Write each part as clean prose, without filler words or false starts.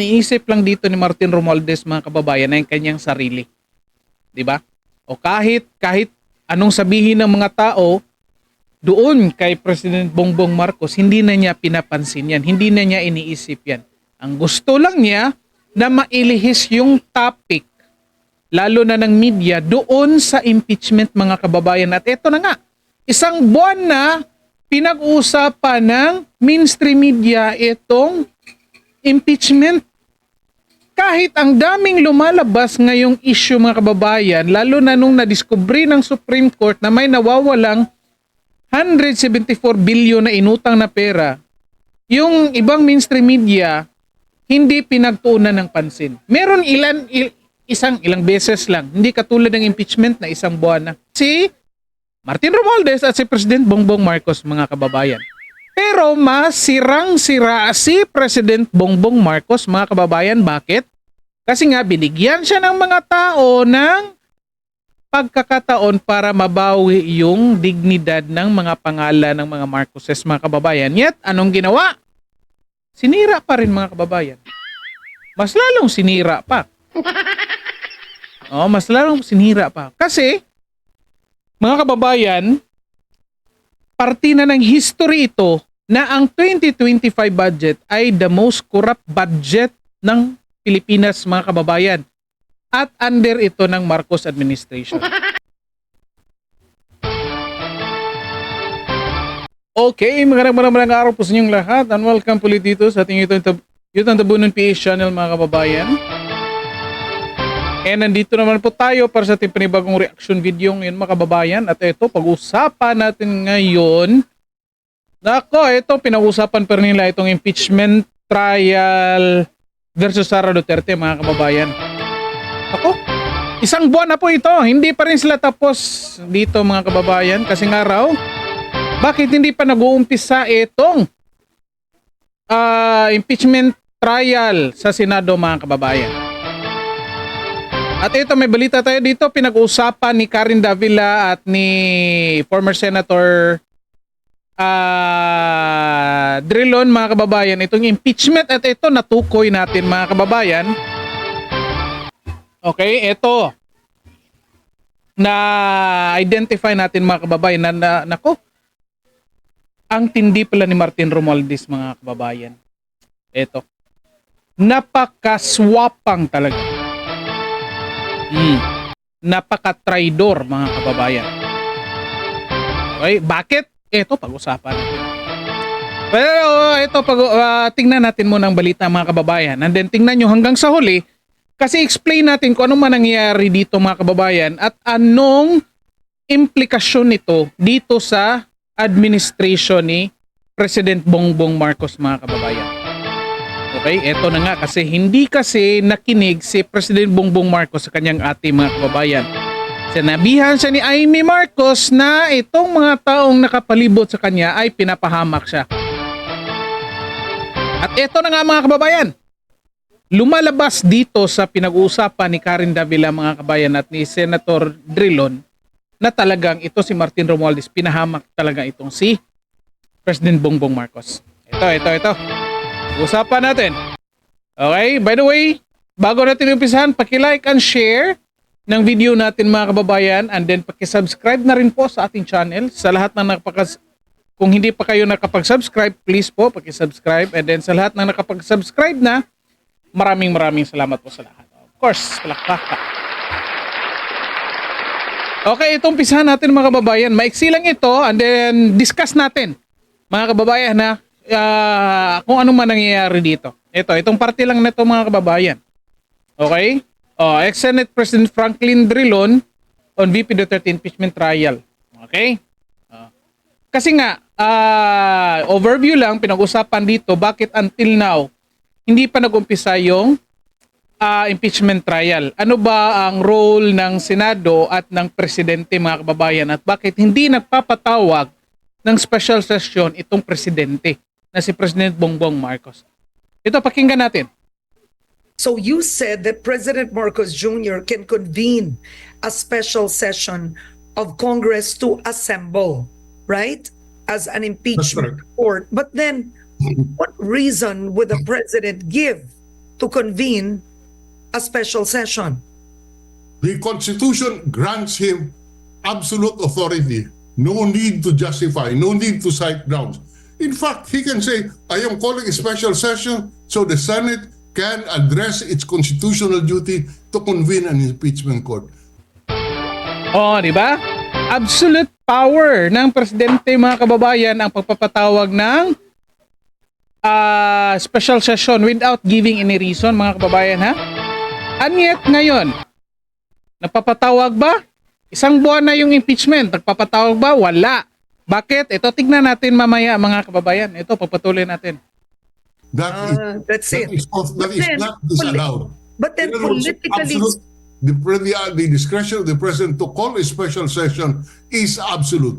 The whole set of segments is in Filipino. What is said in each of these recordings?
Iniisip lang dito ni Martin Romualdez, mga kababayan, na yung kanyang sarili. 'Di ba? O kahit anong sabihin ng mga tao doon kay President Bongbong Marcos, hindi na niya pinapansin yan. Hindi na niya iniisip yan. Ang gusto lang niya na mailihis yung topic, lalo na ng media, doon sa impeachment, mga kababayan. At ito na nga, isang buwan na pinag-uusapan ng mainstream media itong impeachment. Kahit ang daming lumalabas ngayong issue, mga kababayan, lalo na nung nadiskubre ng Supreme Court na may nawawalang 174 billion na inutang na pera, yung ibang mainstream media hindi pinagtuunan ng pansin. Meron ilang beses lang, hindi katulad ng impeachment na isang buwan na. Si Martin Romualdez at si President Bongbong Marcos, mga kababayan. Pero mas sirang-sira si President Bongbong Marcos, mga kababayan. Bakit? Kasi nga binigyan siya ng mga tao ng pagkakataon para mabawi yung dignidad ng mga pangalan ng mga Marcoses, mga kababayan. Yet, anong ginawa? Sinira pa rin, mga kababayan. Mas lalong sinira pa. Mas lalong sinira pa. Kasi, mga kababayan, parte na ng history ito na ang 2025 budget ay the most corrupt budget ng Pilipinas, mga kababayan. At under ito ng Marcos administration. Okay, magandang araw po sa inyong lahat and welcome po ulit dito sa ating Yutang Tabunan PH channel, mga kababayan. And nandito naman po tayo para sa ating panibagong reaction video ngayon, mga kababayan. At ito, pag-usapan natin ngayon. Ito, pinag-usapan pa rin nila itong impeachment trial versus Sara Duterte, mga kababayan. Isang buwan na po ito. Hindi pa rin sila tapos dito, mga kababayan. Kasi nga raw, bakit hindi pa nag-uumpisa itong impeachment trial sa Senado, mga kababayan? At ito, may balita tayo dito. Pinag-uusapan ni Karen Davila at ni former Senator Drilon, mga kababayan, itong impeachment. At ito, natukoy natin, mga kababayan. Okay, ito. Na-identify natin, mga kababayan, nako, ang tindi pala ni Martin Romualdez, mga kababayan. Ito. Napakaswapang talaga. Napaka-traidor, mga kababayan. Okay, bakit? Ito, pag-usapan natin. Pero ito, tingnan natin muna ang balita, mga kababayan. And then tingnan nyo hanggang sa huli, kasi explain natin kung ano man nangyayari dito, mga kababayan, at anong implikasyon nito dito sa administration ni President Bongbong Marcos, mga kababayan. Okay, eto na nga, kasi hindi kasi nakinig si President Bongbong Marcos sa kanyang ate, mga kababayan. Sinabihan siya ni Amy Marcos na itong mga taong nakapalibot sa kanya ay pinapahamak siya. At eto na nga, mga kababayan, lumalabas dito sa pinag-uusapan ni Karen Davila, mga kabayan, at ni Senator Drilon na talagang ito si Martin Romualdez, pinahamak talaga itong si President Bongbong Marcos. Ito. Usapan natin. Okay, by the way, bago natin umpisahan, paki-like and share ng video natin, mga kababayan, and then paki-subscribe na rin po sa ating channel. Sa lahat ng kung hindi pa kayo nakapag-subscribe, please po paki-subscribe, and then sa lahat ng nakapag-subscribe na, maraming salamat po sa lahat. Of course, palakpak. Okay, itong umpisahan natin, mga kababayan. Maiksi lang ito, and then discuss natin, mga kababayan, na kung ano man nangyayari dito. Itong parte lang na ito, mga kababayan. Okay? Ex-Senate President Franklin Drilon on VP Duterte impeachment trial. Okay? Kasi nga, overview lang, pinag-usapan dito, bakit until now, hindi pa nag-umpisa yung impeachment trial. Ano ba ang role ng Senado at ng Presidente, mga kababayan, at bakit hindi nagpapatawag ng special session itong Presidente na si President Bongbong Marcos? Ito, pakinggan natin. So you said that President Marcos Jr. can convene a special session of Congress to assemble, right? As an impeachment court. But then, what reason would the president give to convene a special session? The Constitution grants him absolute authority. No need to justify, no need to cite grounds. In fact, he can say, I am calling a special session so the Senate can address its constitutional duty to convene an impeachment court. Oh, di ba? Absolute power ng presidente, mga kababayan, ang pagpapatawag ng special session without giving any reason, mga kababayan, ha? And yet, ngayon, napapatawag ba? Isang buwan na yung impeachment. Nagpapatawag ba? Wala. Bakit? Ito, tignan natin mamaya, mga kababayan. Ito, pagpatuloy natin. That's it. That is not disallowed. But then In other words, politically, the discretion of the president to call a special session is absolute.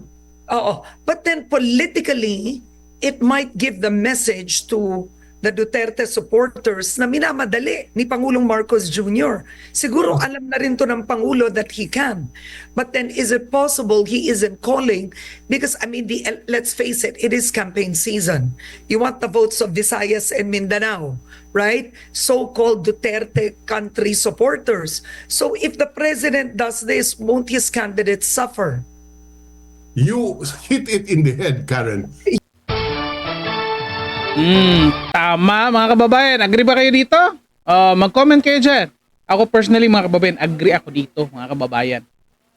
but then politically, it might give the message to the Duterte supporters na minamadali ni Pangulong Marcos Jr. Siguro alam na rin to ng Pangulo that he can. But then is it possible he isn't calling? Because I mean, let's face it, it is campaign season. You want the votes of Visayas and Mindanao, right? So-called Duterte country supporters. So if the president does this, won't his candidates suffer? You hit it in the head, Karen. Tama, mga kababayan. Agree ba kayo dito? Mag-comment kayo dyan. Ako personally, mga kababayan, agree ako dito, mga kababayan.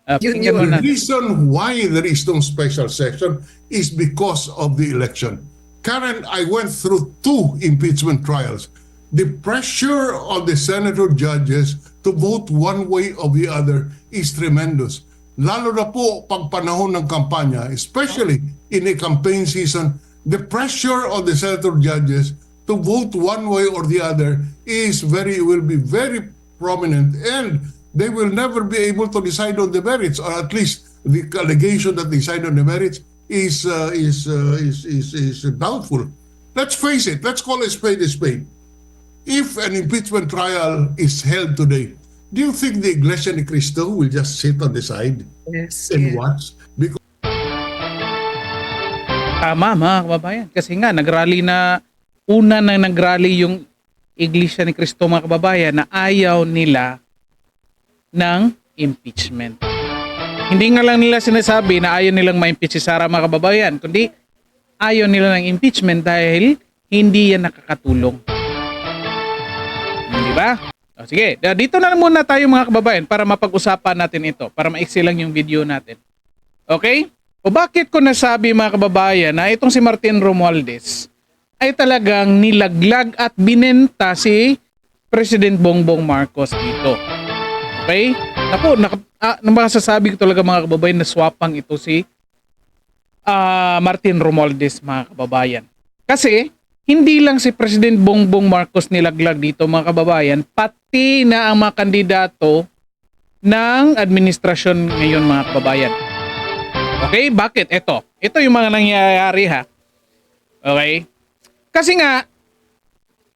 Pakinggan mo The natin. reason why there is no special session is because of the election. Karen, I went through 2 impeachment trials. The pressure of the senator judges to vote one way or the other is tremendous. Lalo na po pag panahon ng kampanya, especially in a campaign season, the pressure of the senator judges to vote one way or the other will be very prominent, and they will never be able to decide on the merits, or at least the allegation that they decide on the merits is doubtful. Let's face it. Let's call a spade a spade. If an impeachment trial is held today, do you think the Iglesia ni Cristo will just sit on the side Yes. and watch? Because Tama, mga kababayan. Kasi nga, nagrally yung Iglesia ni Cristo, mga kababayan, na ayaw nila ng impeachment. Hindi nga lang nila sinasabi na ayaw nilang ma-impeach si Sara, mga kababayan, kundi ayaw nila ng impeachment dahil hindi yan nakakatulong. Di ba? O, sige, dito na muna tayo, mga kababayan, para mapag-usapan natin ito, para maiksi lang yung video natin. Okay? O bakit ko nasabi, mga kababayan, na itong si Martin Romualdez ay talagang nilaglag at binenta si President Bongbong Marcos dito. Okay? Naku, masasabi ko talaga, mga kababayan, na swapang ito si Martin Romualdez, mga kababayan. Kasi hindi lang si President Bongbong Marcos nilaglag dito, mga kababayan, pati na ang mga kandidato ng administrasyon ngayon, mga kababayan. Okay, bakit? Ito yung mga nangyayari, ha. Okay? Kasi nga,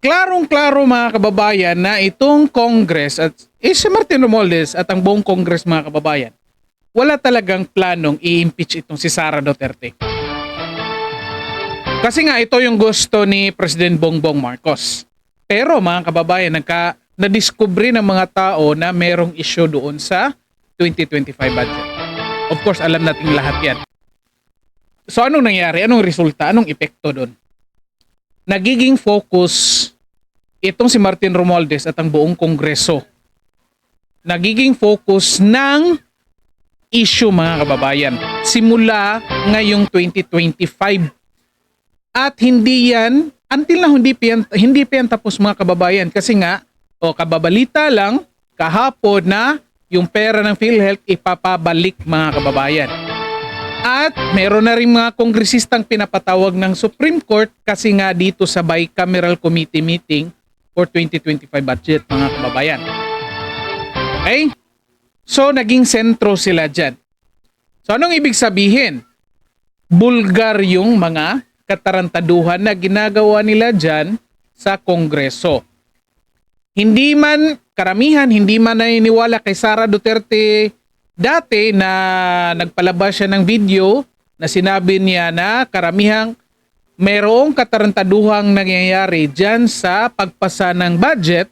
klarong-klaro, mga kababayan, na itong Congress at si Martin Romualdez at ang buong Congress, mga kababayan, wala talagang planong i-impeach itong si Sara Duterte. Kasi nga, ito yung gusto ni President Bongbong Marcos. Pero, mga kababayan, nadiskubre ng mga tao na merong issue doon sa 2025 budget. Of course, alam natin lahat yan. So, anong nangyari? Anong resulta? Anong epekto doon? Nagiging focus itong si Martin Romualdez at ang buong Kongreso. Nagiging focus ng issue, mga kababayan. Simula ngayong 2025. At hindi yan, until na hindi pa yan tapos, mga kababayan. Kasi nga, kababalita lang, kahapon na yung pera ng PhilHealth ipapabalik, mga kababayan. At meron na rin mga kongresistang pinapatawag ng Supreme Court kasi nga dito sa bicameral committee meeting for 2025 budget, mga kababayan. Okay? So, naging sentro sila dyan. So, anong ibig sabihin? Bulgar yung mga katarantaduhan na ginagawa nila dyan sa Kongreso. Karamihan hindi man naniniwala kay Sara Duterte dati na nagpalabas siya ng video na sinabi niya na karamihang merong katarantaduhang nangyayari dyan sa pagpasa ng budget,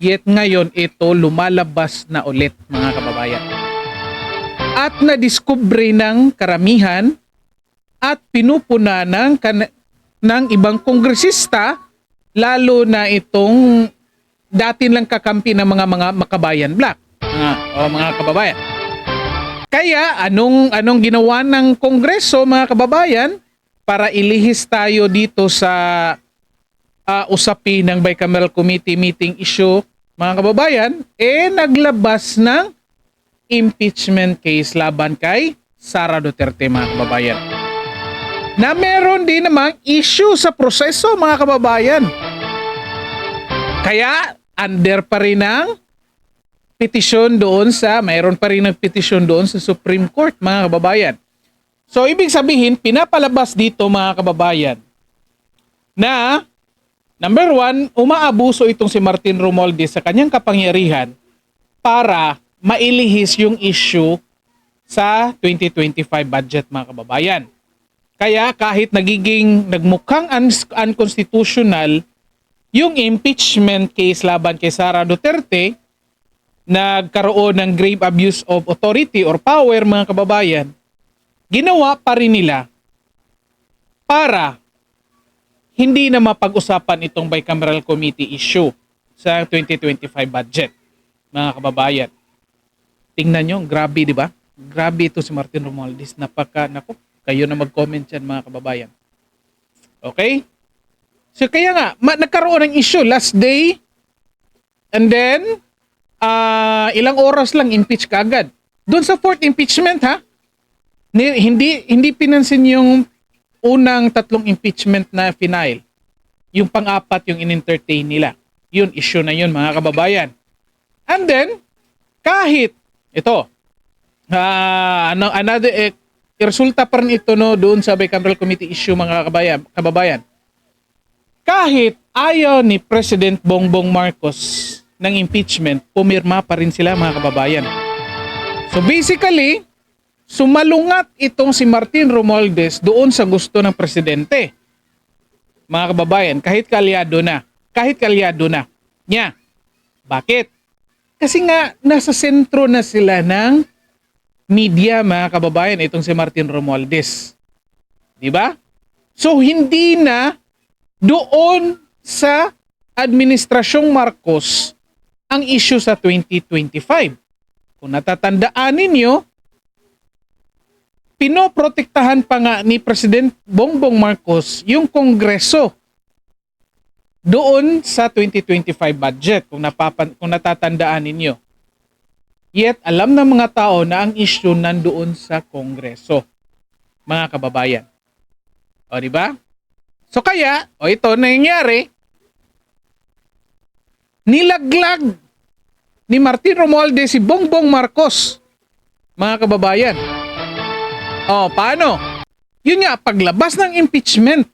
yet ngayon ito lumalabas na ulit, mga kababayan. At nadiskubre ng karamihan at pinupuna ng ibang kongresista, lalo na itong dati lang kakampi ng mga makabayan black, mga kababayan. Kaya anong ginawa ng Kongreso, mga kababayan, para ilihis tayo dito sa usapin ng Bicameral Committee meeting issue, mga kababayan, naglabas ng impeachment case laban kay Sara Duterte, mga kababayan. Na meron din namang issue sa proseso, mga kababayan. Kaya under pa rin ang petisyon doon mayroon pa rin ng petisyon doon sa Supreme Court, mga kababayan. So, ibig sabihin, pinapalabas dito, mga kababayan, na, number one, umaabuso itong si Martin Romualdez sa kanyang kapangyarihan para mailihis yung issue sa 2025 budget, mga kababayan. Kaya kahit nagmukhang unconstitutional yung impeachment case laban kay Sara Duterte, nagkaroon ng grave abuse of authority or power, mga kababayan, ginawa pa rin nila para hindi na mapag-usapan itong Bicameral Committee issue sa 2025 budget, mga kababayan. Tingnan nyo, grabe, di ba? Grabe ito si Martin Romualdez. Kayo na mag-comment yan, mga kababayan. Okay? So kaya nga, nagkaroon ng issue last day, and then, ilang oras lang impeach ka agad. Doon sa fourth impeachment, ha? Hindi pinansin yung unang 3 impeachment na final. Yung pang-apat yung in-entertain nila. Yun, issue na yun, mga kababayan. And then, kahit ito, resulta pa rin ito doon sa Bicameral Committee issue, mga kababayan. Kahit ayaw ni President Bongbong Marcos ng impeachment, pumirma pa rin sila, mga kababayan. So basically, sumalungat itong si Martin Romualdez doon sa gusto ng presidente. Mga kababayan, kahit kalyado na niya. Bakit? Kasi nga, nasa sentro na sila ng media, mga kababayan, itong si Martin Romualdez. Diba? So, hindi na doon sa Administrasyong Marcos ang issue sa 2025. Kung natatandaan ninyo, pinoprotektahan pa nga ni President Bongbong Marcos yung Kongreso doon sa 2025 budget, kung natatandaan ninyo. Yet, alam ng mga tao na ang issue nandoon sa Kongreso, mga kababayan. O, di ba? So kaya, ito nangyari, nilaglag ni Martin Romualdez si Bongbong Marcos, mga kababayan. Paano? Yun nga, paglabas ng impeachment.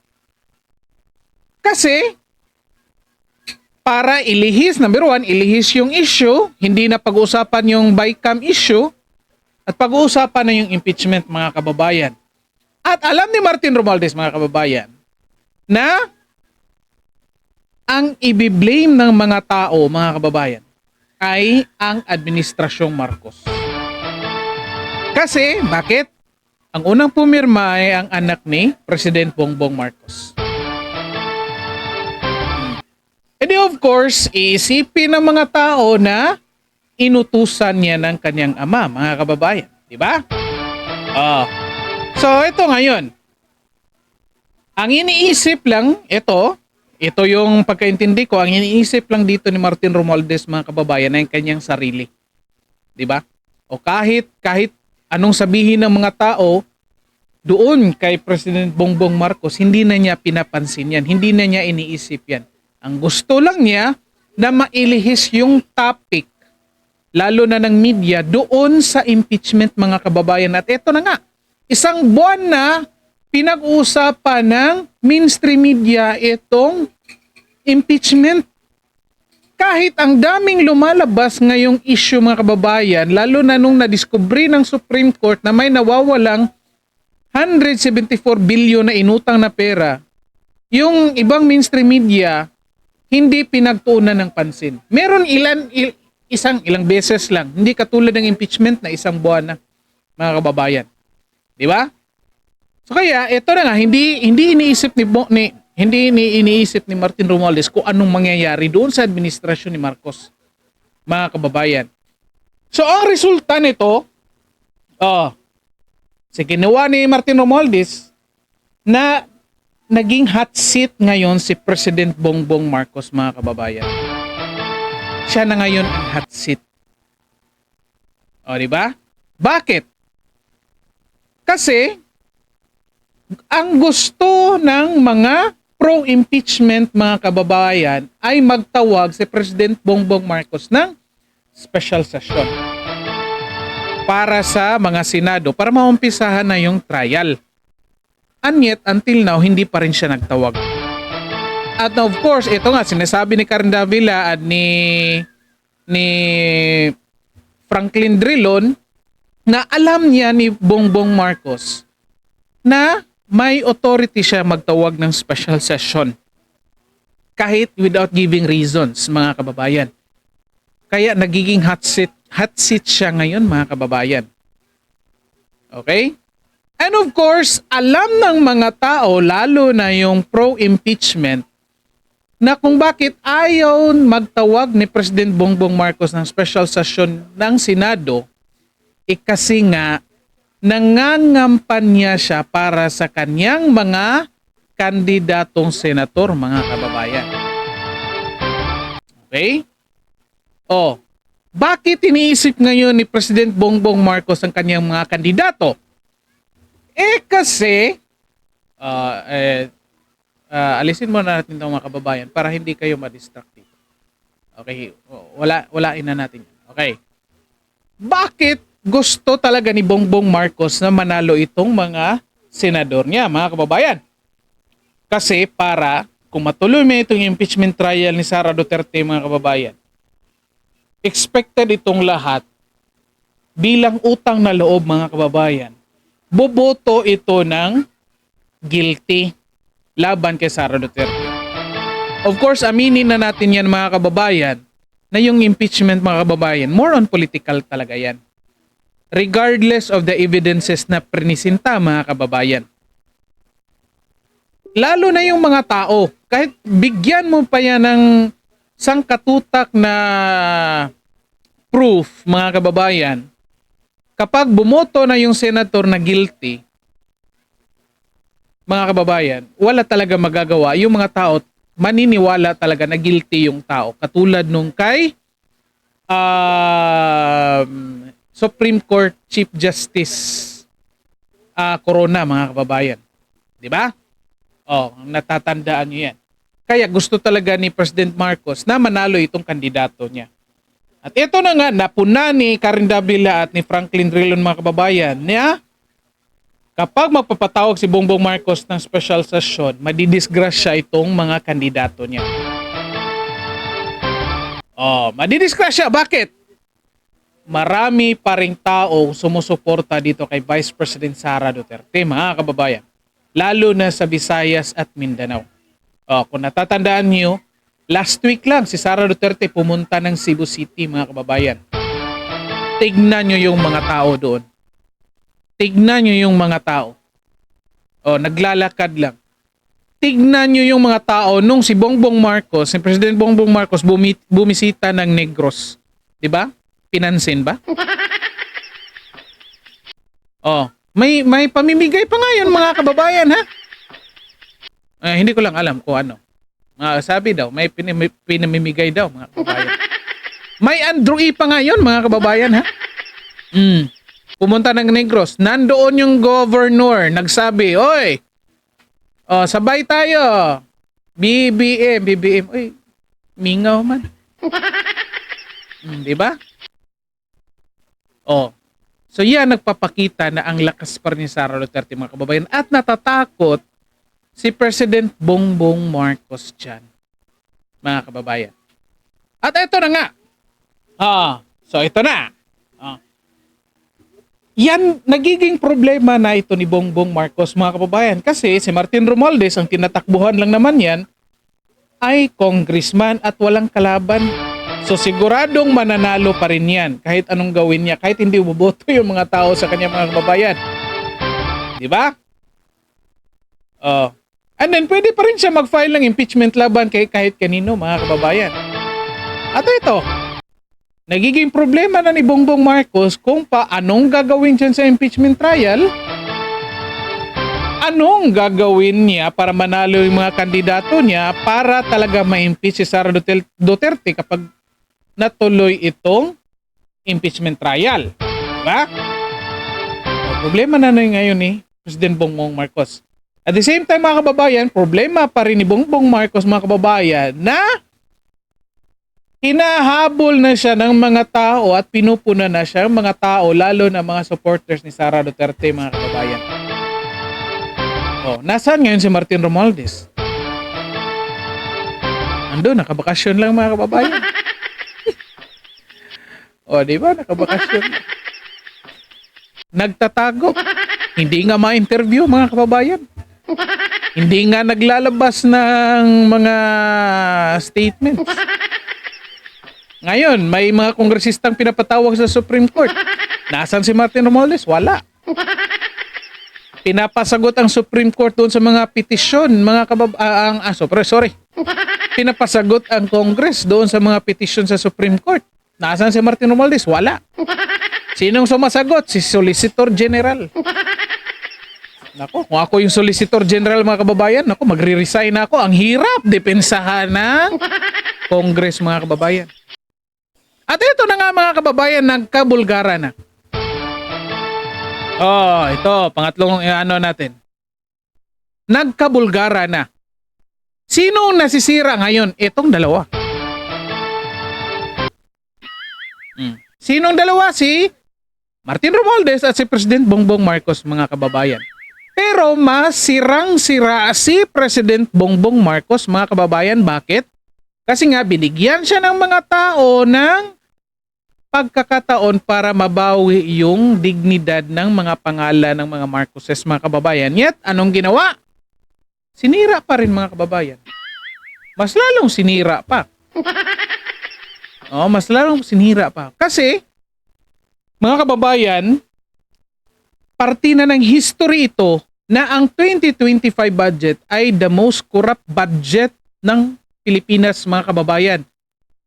Kasi, para ilihis, number one, ilihis yung issue, hindi na pag-uusapan yung Bicam issue, at pag-uusapan na yung impeachment, mga kababayan. At alam ni Martin Romualdez, mga kababayan, na ang ibiblame ng mga tao, mga kababayan, ay ang Administrasyong Marcos. Kasi, bakit? Ang unang pumirma ay ang anak ni President Bongbong Marcos. And of course, iisipin ng mga tao na inutusan niya ng kanyang ama, mga kababayan. Diba? So, ito ngayon. Ang iniisip lang, ito yung pagkaintindi ko, ang iniisip lang dito ni Martin Romualdez, mga kababayan, ay ang kanyang sarili. Diba? O kahit anong sabihin ng mga tao doon kay President Bongbong Marcos, hindi na niya pinapansin yan. Hindi na niya iniisip yan. Ang gusto lang niya na mailihis yung topic, lalo na ng media, doon sa impeachment, mga kababayan. At ito na nga, isang buwan na pinag-uusapan ng mainstream media itong impeachment. Kahit ang daming lumalabas ngayong issue, mga kababayan, lalo na nung nadiskubre ng Supreme Court na may nawawalang 174 billion na inutang na pera yung ibang mainstream media hindi pinagtuunan ng pansin. Meron ilang beses lang, hindi katulad ng impeachment na isang buwan na, mga kababayan. Di ba? So kaya ito na nga, hindi iniisip iniisip ni Martin Romualdez kung anong mangyayari doon sa administrasyon ni Marcos, mga kababayan. So ang resulta nito, ginawa ni Martin Romualdez na naging hot seat ngayon si President Bongbong Marcos, mga kababayan. Siya na ngayon ang hot seat. O, di ba? Bakit? Kasi ang gusto ng mga pro-impeachment, mga kababayan, ay magtawag si President Bongbong Marcos ng special session para sa mga Senado para maumpisahan na yung trial. And yet, until now, hindi pa rin siya nagtawag. At of course, ito nga, sinasabi ni Karen Davila at ni Franklin Drilon na alam niya ni Bongbong Marcos na may authority siya magtawag ng special session kahit without giving reasons, mga kababayan. Kaya nagiging hot seat siya ngayon, mga kababayan. Okay? And of course, alam ng mga tao, lalo na yung pro-impeachment, na kung bakit ayaw magtawag ni President Bongbong Marcos ng special session ng Senado, kasi nga, nangangampanya siya para sa kanyang mga kandidatong senator, mga kababayan. Okay? Bakit iniisip ngayon ni President Bongbong Marcos ang kanyang mga kandidato? Kasi, alisin muna natin itong mga kababayan para hindi kayo ma-distract dito. Okay, walain na natin. Okay. Bakit gusto talaga ni Bongbong Marcos na manalo itong mga senador niya, mga kababayan? Kasi para, kung matuloy mo itong impeachment trial ni Sara Duterte, mga kababayan, expected itong lahat bilang utang na loob, mga kababayan, boboto ito ng guilty laban kay Sara Duterte. Of course, aminin na natin yan, mga kababayan, na yung impeachment, mga kababayan, more on political talaga yan. Regardless of the evidences na prinisinta, mga kababayan. Lalo na yung mga tao, kahit bigyan mo pa yan ng sangkatutak na proof, mga kababayan, kapag bumoto na yung senator na guilty, mga kababayan, wala talaga magagawa. Yung mga tao, maniniwala talaga na guilty yung tao. Katulad nung kay Supreme Court Chief Justice Corona, mga kababayan. Di ba? Natatandaan nyo yan. Kaya gusto talaga ni President Marcos na manalo itong kandidato niya. At ito na nga, napuna ni Karen Davila at ni Franklin Drilon, mga kababayan, na kapag magpapatawag si Bongbong Marcos ng special session, madidisgrasya itong mga kandidato niya. Madidisgrasya. Bakit? Marami pa ring tao sumusuporta dito kay Vice President Sara Duterte, mga kababayan. Lalo na sa Visayas at Mindanao. Kung natatandaan niyo, last week lang si Sara Duterte pumunta ng Cebu City, mga kababayan. Tignan niyo yung mga tao doon. Tignan niyo yung mga tao. Naglalakad lang. Tignan niyo yung mga tao nung si Bongbong Marcos, si President Bongbong Marcos bumisita ng Negros. 'Di ba? Pinansin ba? May pamimigay pa nga yun, mga kababayan, ha? Hindi ko lang alam kung ano. Sabi daw, may pinamimigay daw, mga kababayan. May Andrew E pa nga yun, mga kababayan, ha? Pumunta ng Negros. Nandoon yung governor. Nagsabi, oy, sabay tayo. BBM. Oy, mingaw man. Diba? So yan, nagpapakita na ang lakas pa rin ni Sara Duterte, mga kababayan. At natatakot si President Bongbong Marcos dyan, mga kababayan. At ito na nga. So ito na. yan, nagiging problema na ito ni Bongbong Marcos, mga kababayan. Kasi si Martin Romualdez, ang tinatakbuhan lang naman yan, ay congressman at walang kalaban. So siguradong mananalo pa rin yan kahit anong gawin niya, kahit hindi buboto yung mga tao sa kanya, mga kababayan. Di ba? Oh. And then pwede pa rin siya mag-file ng impeachment laban kay kahit kanino, mga kababayan. At ito, nagiging problema na ni Bongbong Marcos kung paanong gagawin dyan sa impeachment trial. Anong gagawin niya para manalo yung mga kandidato niya para talaga ma-impeach si Sara Duterte kapag natuloy itong impeachment trial. Diba? Problema na ngayon ni President Bongbong Marcos. At the same time, mga kababayan, problema pa rin ni Bongbong Marcos, mga kababayan, na hinahabol na siya ng mga tao at pinupuna na siya ng mga tao, lalo na mga supporters ni Sara Duterte, mga kababayan. Oh, nasaan ngayon si Martin Romualdez? Ando, nakabakasyon lang, mga kababayan. O, di ba? Nakabakasyon. Nagtatago. Hindi nga ma-interview, mga kababayan. Hindi nga naglalabas ng mga statements. Ngayon, may mga kongresistang pinapatawag sa Supreme Court. Nasaan si Martin Romualdez? Wala. Pinapasagot ang Supreme Court doon sa mga petisyon, mga Pinapasagot ang Congress doon sa mga petisyon sa Supreme Court. Nasaan si Martin Romualdez? Wala. Sinong sumasagot? Si Solicitor General. Nako, kung ako yung Solicitor General, mga kababayan, nako, magre-resign ako. Ang hirap depensahan ng Congress, mga kababayan. At ito na nga, mga kababayan, nagkabulgara na. Oh, ito, pangatlong ano natin. Nagkabulgara na. Sino nasisira ngayon? Itong dalawa. Sinong dalawa? Si Martin Romualdez at si President Bongbong Marcos, mga kababayan. Pero mas sirang-sira si President Bongbong Marcos, mga kababayan. Bakit? Kasi nga binigyan siya ng mga tao ng pagkakataon para mabawi yung dignidad ng mga pangalan ng mga Marcoses, mga kababayan. Yet, anong ginawa? Sinira pa rin, mga kababayan. Mas lalong sinira pa. Mas lalong sinira pa. Kasi, mga kababayan, parte na ng history ito na ang 2025 budget ay the most corrupt budget ng Pilipinas, mga kababayan.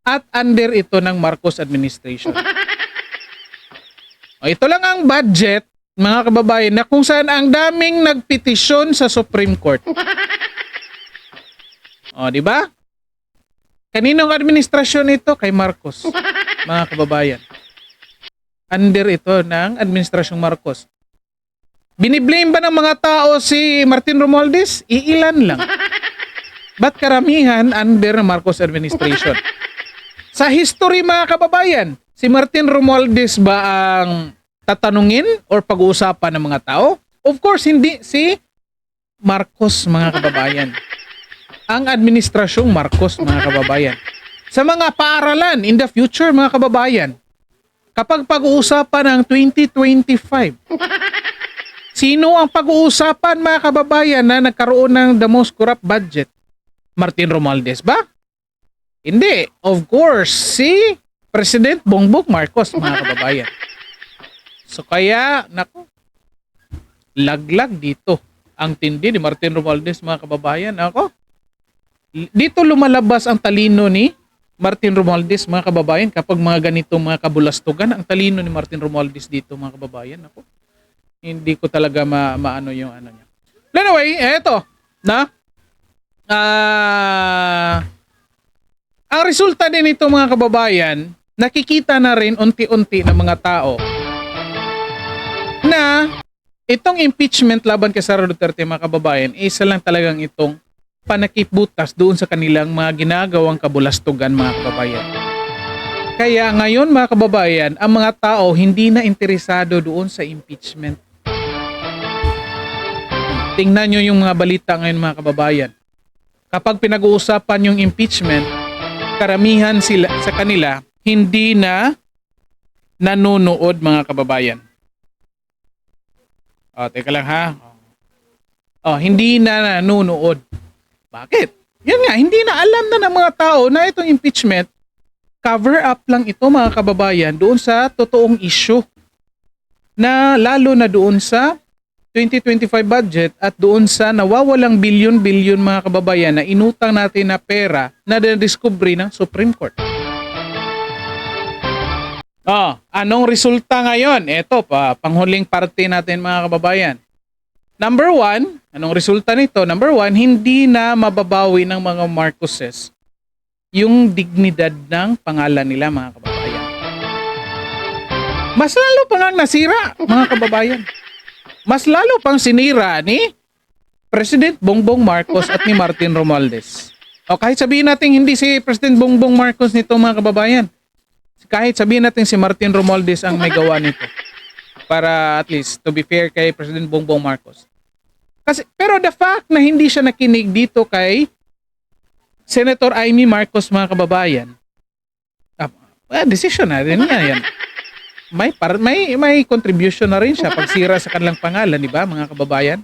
At under ito ng Marcos administration. Ito lang ang budget, mga kababayan, na kung saan ang daming nagpetisyon sa Supreme Court. Di ba? Kaninong administrasyon ito? Kay Marcos, mga kababayan. Under ito ng administrasyong Marcos. Biniblame ba ng mga tao si Martin Romualdez? Iilan lang. Ba't karamihan under Marcos administration? Sa history, mga kababayan, si Martin Romualdez ba ang tatanungin or pag-uusapan ng mga tao? Of course, hindi. Si Marcos, mga kababayan. Ang administrasyong Marcos, mga kababayan. Sa mga paaralan in the future, mga kababayan, kapag pag-uusapan ng 2025, sino ang pag-uusapan, mga kababayan, na nagkaroon ng the most corrupt budget? Martin Romualdez ba? Hindi. Of course, si President Bongbong Marcos, mga kababayan. So kaya, naku, laglag dito ang tindi ni Martin Romualdez, mga kababayan. Ako, dito lumalabas ang talino ni Martin Romualdez, mga kababayan, kapag mga ganito mga kabulastugan. Ang talino ni Martin Romualdez dito, mga kababayan. Ako, hindi ko talaga maano yung ano niya. Anyway, eto, na ang resulta din ito, mga kababayan, nakikita na rin unti-unti ng mga tao na itong impeachment laban kay Sara Duterte, mga kababayan, isa lang talagang itong panakipbutas doon sa kanilang mga ginagawang kabulastugan, mga kababayan. Kaya ngayon, mga kababayan, ang mga tao hindi na interesado doon sa impeachment. Tingnan nyo yung mga balita ngayon, mga kababayan. Kapag pinag-uusapan yung impeachment, karamihan sila sa kanila hindi na nanonood, mga kababayan. Teka lang ha. Hindi na nanonood. Bakit? Yan nga, hindi na alam na ng mga tao na itong impeachment, cover up lang ito mga kababayan doon sa totoong issue. Na lalo na doon sa 2025 budget at doon sa nawawalang bilyon-bilyon mga kababayan na inutang natin na pera na na-discovery ng Supreme Court. Anong resulta ngayon? Ito panghuling parte natin mga kababayan. Number 1, anong resulta nito? Number 1, hindi na mababawi ng mga Marcoses yung dignidad ng pangalan nila mga kababayan. Mas lalo pa nga nasira mga kababayan. Mas lalo pang sinira ni President Bongbong Marcos at ni Martin Romualdez. Kahit sabihin natin hindi si President Bongbong Marcos nito mga kababayan. Kahit sabihin natin si Martin Romualdez ang may gawa nito. Para at least to be fair kay President Bongbong Marcos. Pero the fact na hindi siya nakinig dito kay Senator Amy Marcos mga kababayan, decision na rin niya yan. May contribution na rin siya pagsira sa kanilang pangalan, di ba mga kababayan?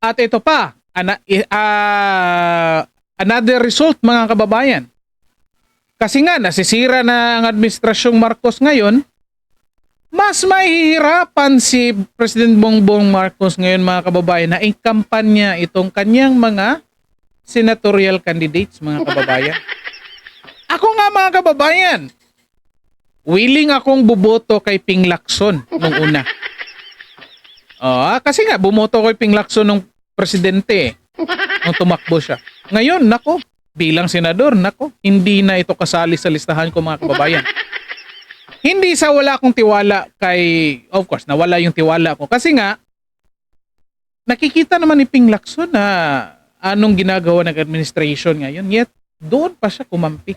At ito pa, another result mga kababayan. Kasi nga nasisira na ang administrasyong Marcos ngayon, mas mahihirapan si President Bongbong Marcos ngayon mga kababayan na ikampanya itong kanyang mga senatorial candidates mga kababayan. Ako nga mga kababayan, willing akong buboto kay Ping Lacson nung una. Kasi nga bumoto ko kay Ping Lacson nung presidente nung tumakbo siya. Ngayon, nako, bilang senador, nako, hindi na ito kasali sa listahan ko mga kababayan. Hindi sa wala akong tiwala of course, nawala yung tiwala ko. Kasi nga, nakikita naman ni Ping Lacson na anong ginagawa ng administration ngayon, yet doon pa siya kumampi.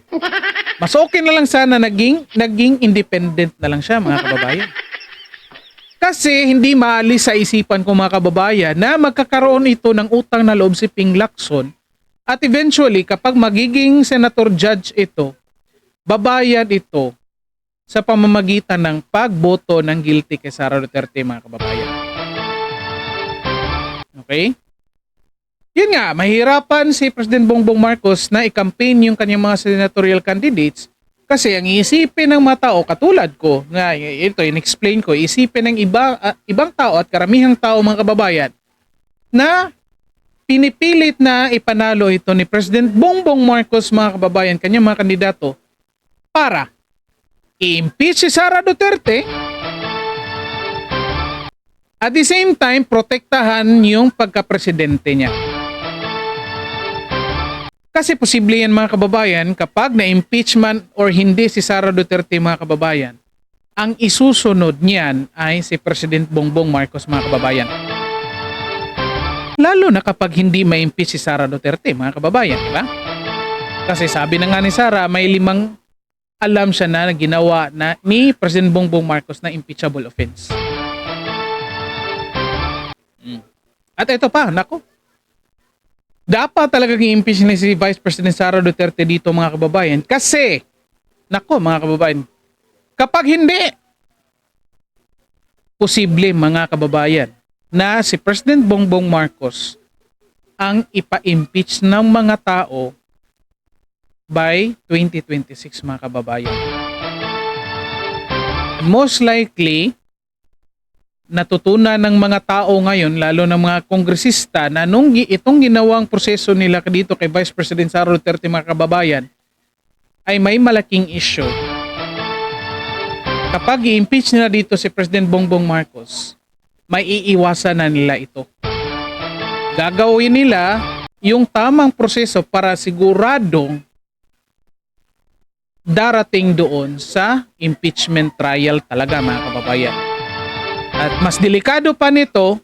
Mas okay na lang sana naging independent na lang siya mga kababayan. Kasi hindi maalis sa isipan ko mga kababayan na magkakaroon ito ng utang na loob si Ping Lacson at eventually kapag magiging senator judge ito, babayad ito sa pamamagitan ng pagboto ng guilty kay Sara Duterte mga kababayan. Okay? Yun nga, mahirapan si President Bongbong Marcos na i-campaign yung kanyang mga senatorial candidates kasi ang iisipin ng mga tao katulad ko, nga ito in-explain ko, isipin ng ibang tao at karamihang tao mga kababayan na pinipilit na ipanalo ito ni President Bongbong Marcos mga kababayan, kanyang mga kandidato para i-impeach si Sara Duterte at the same time protektahan yung pagka-presidente niya. Kasi posible yan mga kababayan kapag na-impeachment or hindi si Sara Duterte mga kababayan, ang isusunod niyan ay si President Bongbong Marcos mga kababayan. Lalo na kapag hindi ma-impeach si Sara Duterte mga kababayan, di ba? Kasi sabi na nga ni Sara, may 5 alam siya na ginawa na ni President Bongbong Marcos na impeachable offense. At ito pa, nako. Dapat talagang i-impeach ni si Vice President Sara Duterte dito mga kababayan. Kasi, nako mga kababayan, kapag hindi, posible mga kababayan na si President Bongbong Marcos ang ipa-impeach ng mga tao by 2026 mga kababayan. Most likely, natutunan ng mga tao ngayon, lalo ng mga kongresista, na nung itong ginawang proseso nila dito kay Vice President Sara Duterte mga kababayan, ay may malaking issue. Kapag i-impeach nila dito si President Bongbong Marcos, may iiwasan na nila ito. Gagawin nila yung tamang proseso para siguradong darating doon sa impeachment trial talaga mga kababayan. At mas delikado pa nito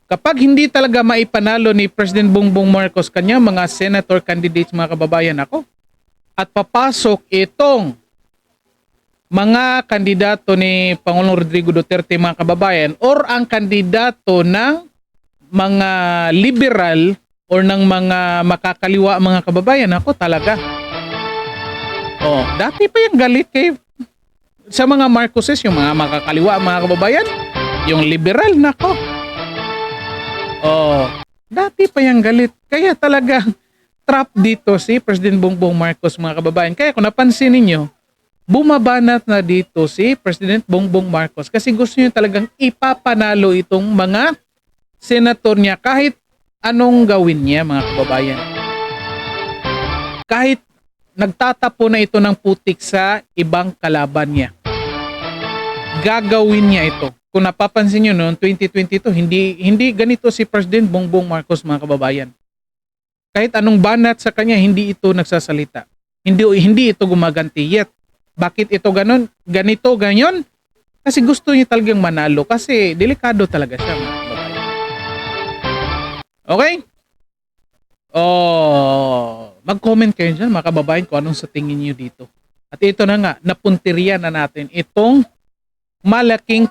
kapag hindi talaga maipanalo ni President Bongbong Marcos kanyang mga senator candidates mga kababayan ako. At papasok itong mga kandidato ni Pangulong Rodrigo Duterte mga kababayan or ang kandidato ng mga liberal or ng mga makakaliwa mga kababayan ako talaga. Dati pa yung galit kay sa mga Marcoses, yung mga makakaliwa mga kababayan. Yung liberal, nako. Oh, dati pa yung galit. Kaya talagang trap dito si President Bongbong Marcos, mga kababayan. Kaya kung napansin ninyo, bumabanat na dito si President Bongbong Marcos kasi gusto niya talagang ipapanalo itong mga senator niya kahit anong gawin niya, mga kababayan. Kahit nagtatapo na ito ng putik sa ibang kalaban niya, gagawin niya ito. Kung napapansin nyo noong 2022, hindi ganito si President Bongbong Marcos, mga kababayan. Kahit anong banat sa kanya, hindi ito nagsasalita. Hindi ito gumaganti yet. Bakit ito ganito, ganyan? Kasi gusto niya talagang manalo kasi delikado talaga siya, mga kababayan. Okay? Oh, mag-comment kayo dyan, mga kababayan, kung anong sa tingin niyo dito. At ito na nga, napuntirya na natin itong malaking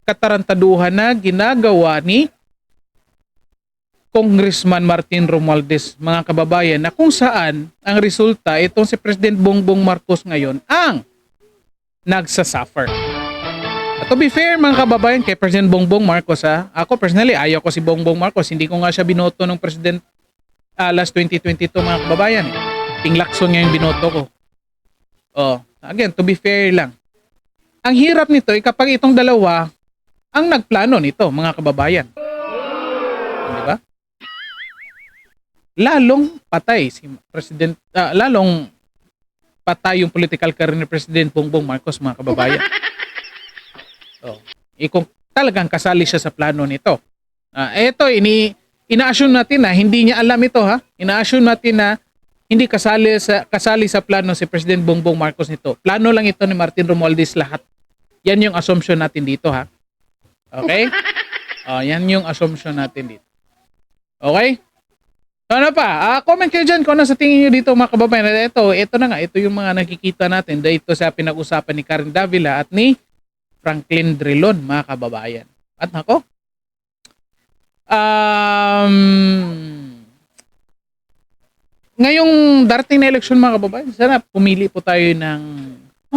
katarantaduhan na ginagawa ni Congressman Martin Romualdez, mga kababayan, na kung saan ang resulta, itong si President Bongbong Marcos ngayon ang nagsasuffer. At to be fair, mga kababayan, kay President Bongbong Marcos, ako personally, ayaw ko si Bongbong Marcos. Hindi ko nga siya binoto ng President last 2022, mga kababayan. Ping Lacson nga yung binoto ko. Oh, again, to be fair lang. Ang hirap nito ay kapag itong dalawa ang nagplano nito, mga kababayan. Di ba? Lalong patay si President, lalong patay yung political career ni President Bongbong Marcos, mga kababayan. Oh, kung talagang kasali siya sa plano nito. Ito, ina-assume natin na hindi niya alam ito, ha? Ina-assume natin na hindi kasali sa plano si President Bongbong Marcos nito. Plano lang ito ni Martin Romualdez lahat. Yan yung assumption natin dito, ha? Okay? Yan yung assumption natin dito. Okay? So, ano pa? Comment kayo dyan kung ano sa tingin nyo dito, mga kababayan. Ito na nga. Ito yung mga nakikita natin. Dito sa pinag-usapan ni Karen Davila at ni Franklin Drilon, mga kababayan. At nako, ngayong darating na eleksyon, mga kababayan, sana pumili po tayo ng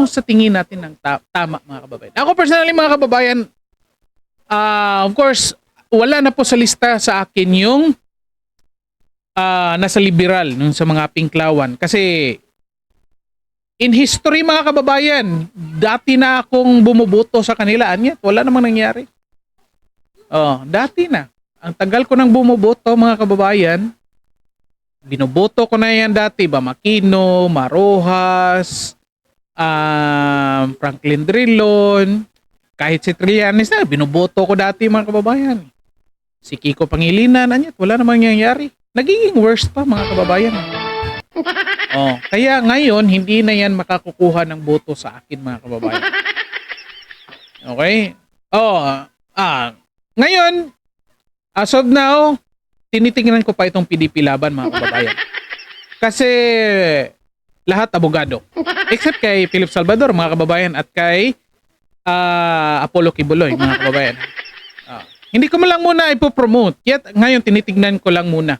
sa tingin natin ng tama, mga kababayan. Ako personally, mga kababayan, of course, wala na po sa lista sa akin yung nasa liberal nung sa mga pinklawan. Kasi in history, mga kababayan, dati na akong bumuboto sa kanila. Anyat, wala namang nangyari. Dati na. Ang tagal ko nang bumuboto, mga kababayan. Binoboto ko na yan dati. Makino, Marojas, Franklin Drilon, kahit si Trillanes na, binoboto ko dati, mga kababayan. Si Kiko Pangilinan, anyat, wala namang nangyayari. Nagiging worst pa, mga kababayan. Kaya ngayon, hindi na yan makakukuha ng boto sa akin, mga kababayan. Okay? Ngayon, as of now, tinitingnan ko pa itong PDP laban, mga kababayan. Kasi lahat abogado. Except kay Philip Salvador, mga kababayan, at kay Apollo Kibuloy, mga kababayan. Hindi ko man lang muna ipopromote. Yet, ngayon, tinitignan ko lang muna.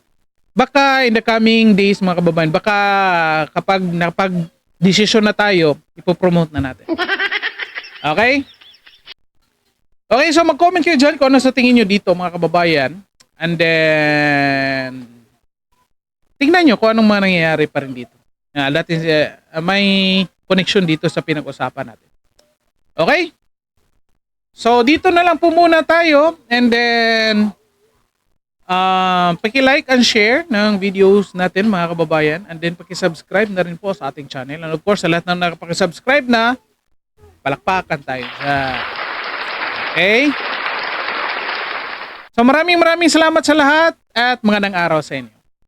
Baka in the coming days, mga kababayan, baka kapag napag-desisyon na tayo, ipopromote na natin. Okay? Okay, so mag-comment kayo dyan kung ano sa tingin nyo dito, mga kababayan. And then, tingnan nyo kung anong mga nangyayari pa rin dito. That is, may connection dito sa pinag-usapan natin. Okay? So, dito na lang po muna tayo. And then, paki-like and share ng videos natin, mga kababayan. And then, paki-subscribe na rin po sa ating channel. And of course, sa lahat na nakapaki-subscribe na, palakpakan tayo. Okay? So, maraming salamat sa lahat at magandang araw sa inyo.